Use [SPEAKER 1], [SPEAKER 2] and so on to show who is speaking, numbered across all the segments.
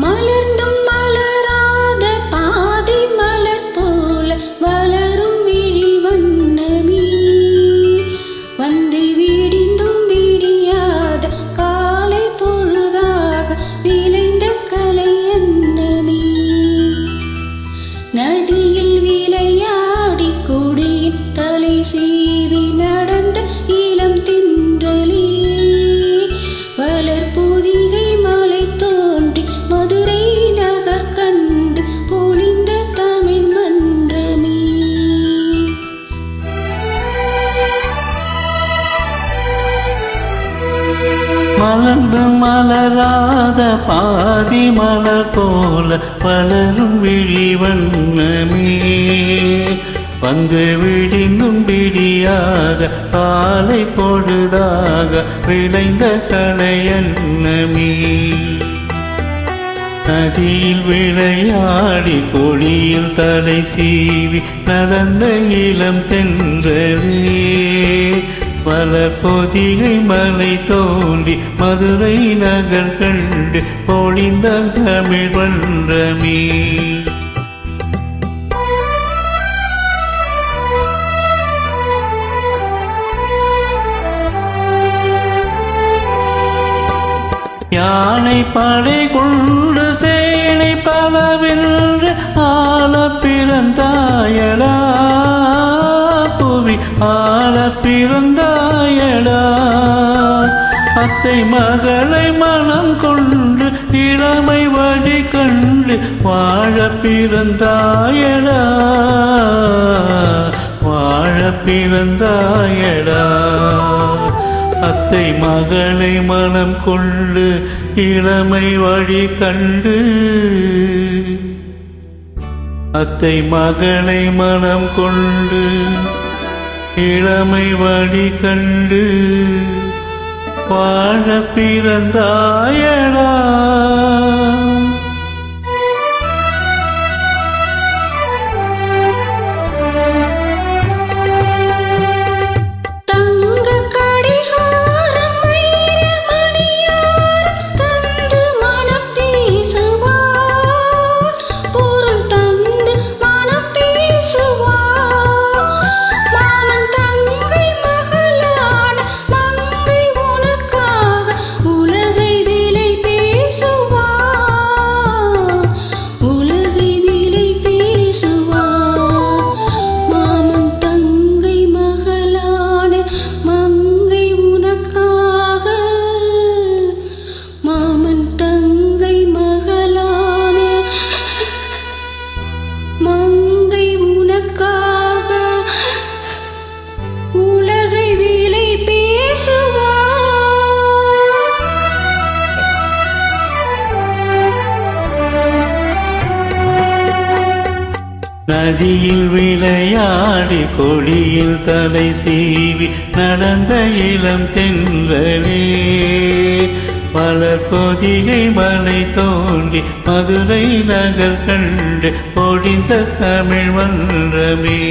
[SPEAKER 1] மலர்ந்தும் மலராத பாதி மலர் போல வளரும் விழி வண்ணமே வந்து விடிந்தும் விடியாத காலை பொழுதாக விளைந்த கலை அன்னமே நதியில் விளையாடி கொடியின் தலை சீவி நடந்த இளம் தின்றலே வளர் பொதிகை மலை தோன்றி மதுரை நகர் கண்டு பொழிந்த தமிழ் மன்றமே
[SPEAKER 2] மலர்ந்து மலராத பாதி மலர் போல வளரும் விழி வண்ணமே வந்து விடிந்தும் விடியாத காலை பொழுதாக விளைந்த கலையன்னமே நதியில் விளையாடி கொடியில் தலை சீவி நடந்த இளம் தென்றலே வளர் பொதிகை மலை தோன்றி மதுரை நகர் கண்டு பொழிந்த தமிழ் மன்றமே யானை படை கொண்டு சேனை பலவென்று ஆள பிறந்தாயடா புவி ஆள பிறந்தாயடா அத்தை மகளை மனம் கொண்டு இளமை வழி கண்டு வாழ பிறந்தாயடா வாழ பிறந்தாயடா அத்தை மகளை மனம் கொண்டு இளமை வழி கண்டு அத்தை மகளை மனம் கொண்டு இளமை வழி கண்டு வாழ பிறந்தாயடா நதியில் விளையாடி கொடியில் தலை சீவி நடந்த இளம் தென்றலே வளர் பொதிகை மலை தோன்றி மதுரை நகர் கண்டு பொழிந்த தமிழ் மன்றமே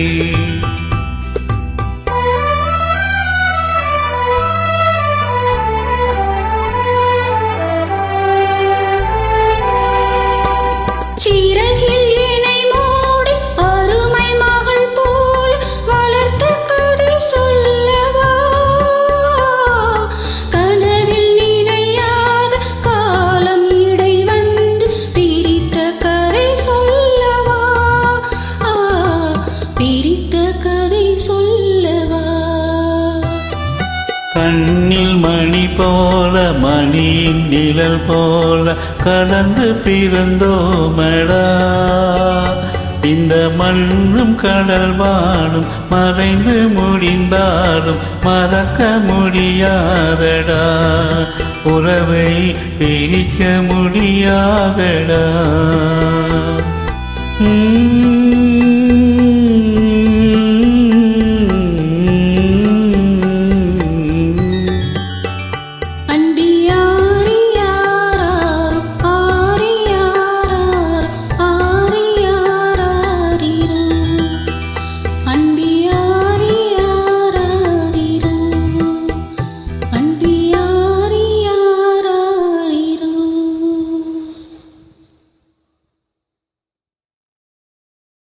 [SPEAKER 2] கண்ணில் மணி போல மணியின் நிழல் போல கலந்து பிறந்தோமடா இந்த மண்ணும் கடல் வானும் மறைந்து முடிந்தாலும் மறக்க முடியாதடா உறவை பிரிக்க முடியாதடா